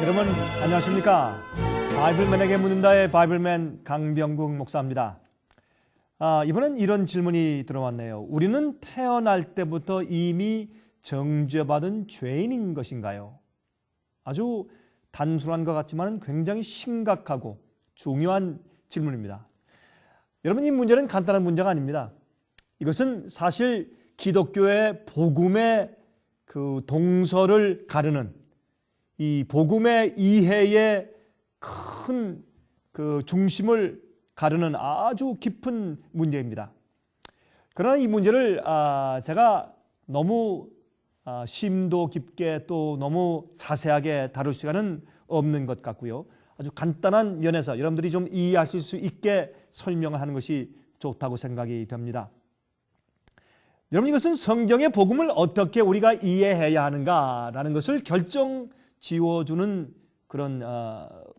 여러분 안녕하십니까? 바이블맨에게 묻는다의 바이블맨 강병국 목사입니다. 이번엔 이런 질문이 들어왔네요. 우리는 태어날 때부터 이미 정죄받은 죄인인 것인가요? 아주 단순한 것 같지만 굉장히 심각하고 중요한 질문입니다. 여러분, 이 문제는 간단한 문제가 아닙니다. 이것은 사실 기독교의 복음의 그 동서를 가르는 이 복음의 이해의 큰 그 중심을 가르는 아주 깊은 문제입니다. 그러나 이 문제를 제가 너무 심도 깊게 또 너무 자세하게 다룰 시간은 없는 것 같고요. 아주 간단한 면에서 여러분들이 좀 이해하실 수 있게 설명을 하는 것이 좋다고 생각이 됩니다. 여러분, 이것은 성경의 복음을 어떻게 우리가 이해해야 하는가라는 것을 지어주는 그런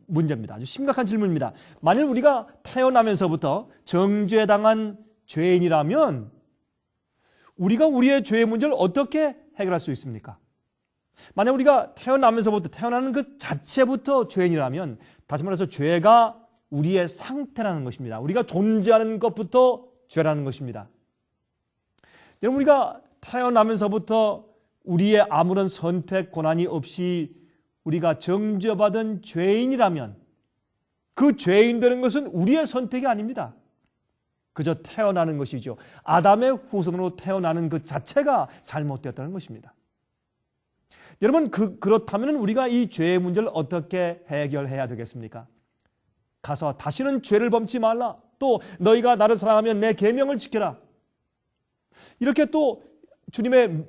문제입니다. 아주 심각한 질문입니다. 만일 우리가 태어나면서부터 정죄당한 죄인이라면 우리가 우리의 죄의 문제를 어떻게 해결할 수 있습니까? 만약 우리가 태어나는 그 자체부터 죄인이라면, 다시 말해서 죄가 우리의 상태라는 것입니다. 우리가 존재하는 것부터 죄라는 것입니다. 여러분, 우리가 태어나면서부터 우리의 아무런 선택 권한이 없이 우리가 정죄받은 죄인이라면 그 죄인 되는 것은 우리의 선택이 아닙니다. 그저 태어나는 것이죠. 아담의 후손으로 태어나는 그 자체가 잘못되었다는 것입니다. 여러분, 그렇다면 우리가 이 죄의 문제를 어떻게 해결해야 되겠습니까? 가서 다시는 죄를 범치 말라. 또 너희가 나를 사랑하면 내 계명을 지켜라. 이렇게 또 주님의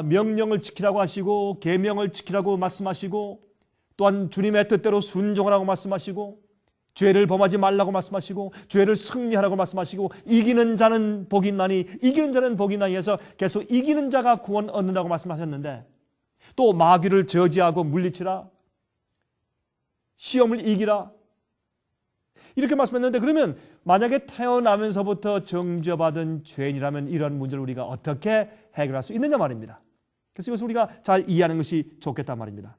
명령을 지키라고 하시고 계명을 지키라고 말씀하시고, 또한 주님의 뜻대로 순종하라고 말씀하시고, 죄를 범하지 말라고 말씀하시고, 죄를 승리하라고 말씀하시고, 이기는 자는 복이 있나니 이기는 자는 복이 있나니 해서 계속 이기는 자가 구원 얻는다고 말씀하셨는데, 또 마귀를 저지하고 물리치라, 시험을 이기라, 이렇게 말씀했는데, 그러면 만약에 태어나면서부터 정죄받은 죄인이라면 이런 문제를 우리가 어떻게 해결할 수 있느냐 말입니다. 그래서 이것을 우리가 잘 이해하는 것이 좋겠단 말입니다.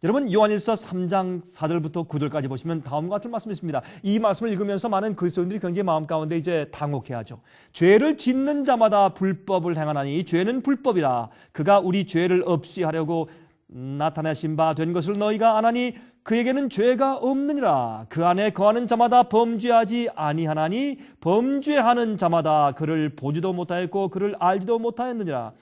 여러분, 요한일서 3장 4절부터 9절까지 보시면 다음과 같은 말씀이 있습니다. 이 말씀을 읽으면서 많은 그리스도인들이 굉장히 마음 가운데 이제 당혹해하죠. 죄를 짓는 자마다 불법을 행하나니 죄는 불법이라. 그가 우리 죄를 없이 하려고 나타내신 바 된 것을 너희가 아나니 그에게는 죄가 없느니라. 그 안에 거하는 자마다 범죄하지 아니하나니 범죄하는 자마다 그를 보지도 못하였고 그를 알지도 못하였느니라.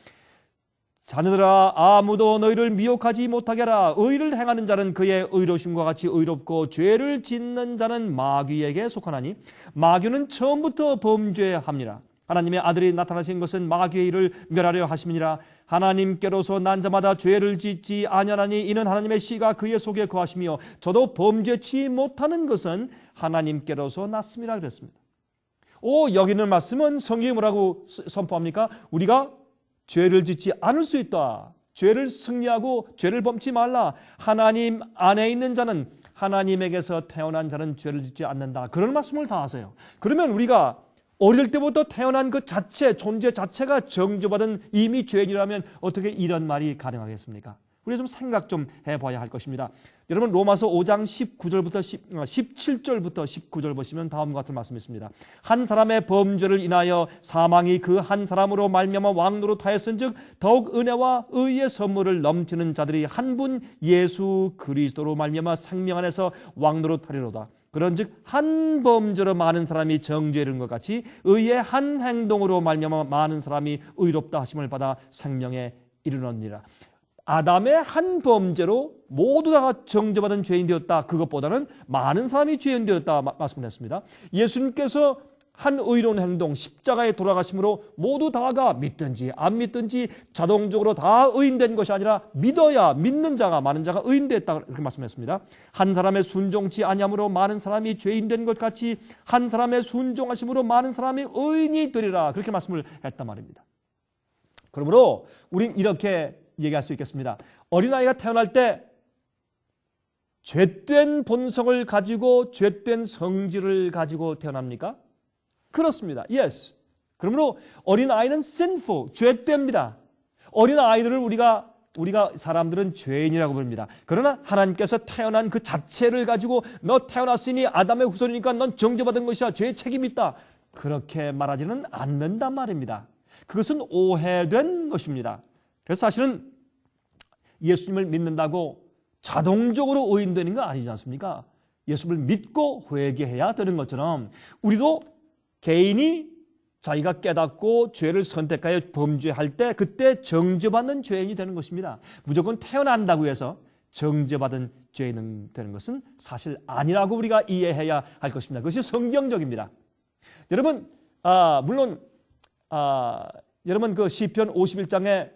자녀들아, 아무도 너희를 미혹하지 못하게 하라. 의를 행하는 자는 그의 의로심과 같이 의롭고 죄를 짓는 자는 마귀에게 속하나니 마귀는 처음부터 범죄합니다. 하나님의 아들이 나타나신 것은 마귀의 일을 멸하려 하심이니라. 하나님께로서 난 자마다 죄를 짓지 아니하나니 이는 하나님의 씨가 그의 속에 거하시며 저도 범죄치 못하는 것은 하나님께로서 났음이라 그랬습니다. 여기 있는 말씀은 성경이 뭐라고 선포합니까? 우리가 죄를 짓지 않을 수 있다. 죄를 승리하고 죄를 범치 말라. 하나님 안에 있는 자는, 하나님에게서 태어난 자는 죄를 짓지 않는다. 그런 말씀을 다 하세요. 그러면 우리가 어릴 때부터 태어난 그 자체, 존재 자체가 정죄받은 이미 죄인이라면 어떻게 이런 말이 가능하겠습니까? 우리가 좀 생각 좀 해봐야 할 것입니다. 여러분, 로마서 5장 17절부터 19절 보시면 다음과 같은 말씀이 있습니다. 한 사람의 범죄를 인하여 사망이 그 한 사람으로 말미암아 왕노릇하였은즉 더욱 은혜와 의의 선물을 넘치는 자들이 한 분 예수 그리스도로 말미암아 생명 안에서 왕노릇하리로다. 그런즉 한 범죄로 많은 사람이 정죄에 이르는 것 같이 의의 한 행동으로 말미암아 많은 사람이 의롭다 하심을 받아 생명에 이르느니라. 아담의 한 범죄로 모두 다 정죄받은 죄인 되었다. 그것보다는 많은 사람이 죄인 되었다 말씀했습니다. 예수님께서 한 의로운 행동, 십자가에 돌아가심으로 모두 다가 믿든지 안 믿든지 자동적으로 다 의인된 것이 아니라 믿어야 믿는 자가, 많은 자가 의인됐다, 이렇게 말씀했습니다. 한 사람의 순종치 아니함으로 많은 사람이 죄인된 것 같이 한 사람의 순종하심으로 많은 사람이 의인이 되리라, 그렇게 말씀을 했단 말입니다. 그러므로 우린 이렇게 얘기할 수 있겠습니다. 어린아이가 태어날 때 죄된 본성을 가지고 죄된 성질을 가지고 태어납니까? 그렇습니다. Yes. 그러므로 어린아이는 sinful, 죄됩니다. 어린아이들을 우리가 우리가 사람들은 죄인이라고 부릅니다. 그러나 하나님께서 태어난 그 자체를 가지고 너 태어났으니 아담의 후손이니까 넌 정죄받은 것이야. 죄의 책임이 있다. 그렇게 말하지는 않는단 말입니다. 그것은 오해된 것입니다. 그래서 사실은 예수님을 믿는다고 자동적으로 의인되는 거 아니지 않습니까? 예수를 믿고 회개해야 되는 것처럼 우리도 개인이 자기가 깨닫고 죄를 선택하여 범죄할 때 그때 정죄받는 죄인이 되는 것입니다. 무조건 태어난다고 해서 정죄받은 죄인 되는 것은 사실 아니라고 우리가 이해해야 할 것입니다. 그것이 성경적입니다. 여러분, 물론 여러분 그 시편 51장에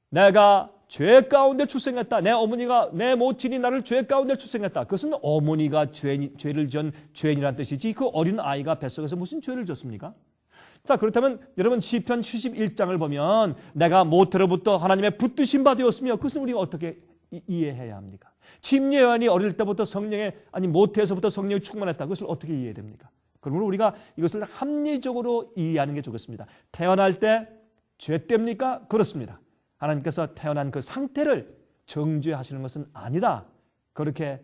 내가 죄 가운데 출생했다. 내 어머니가 내 모친이 나를 죄 가운데 출생했다. 그것은 어머니가 죄를 지은 죄인이라는 뜻이지 그 어린 아이가 뱃속에서 무슨 죄를 졌습니까? 자, 그렇다면 여러분 시편 71장을 보면 내가 모태로부터 하나님의 붙드신 바 되었으며 그것은 우리가 어떻게 이해해야 합니까? 침례요한이 어릴 때부터 모태에서부터 성령이 충만했다. 그것을 어떻게 이해해야 됩니까? 그러므로 우리가 이것을 합리적으로 이해하는 게 좋겠습니다. 태어날 때 죄 때입니까? 그렇습니다. 하나님께서 태어난 그 상태를 정죄하시는 것은 아니다. 그렇게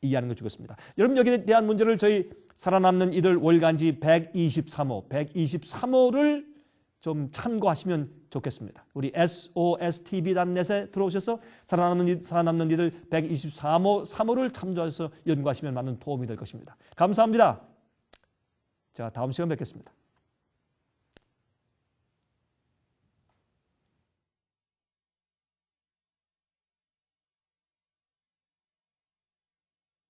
이해하는 게 좋겠습니다. 여러분 여기에 대한 문제를 저희 살아남는 이들 월간지 123호를 좀 참고하시면 좋겠습니다. 우리 sostv.net에 들어오셔서 살아남는 이들 123호를 참조해서 연구하시면 많은 도움이 될 것입니다. 감사합니다. 자, 다음 시간 뵙겠습니다.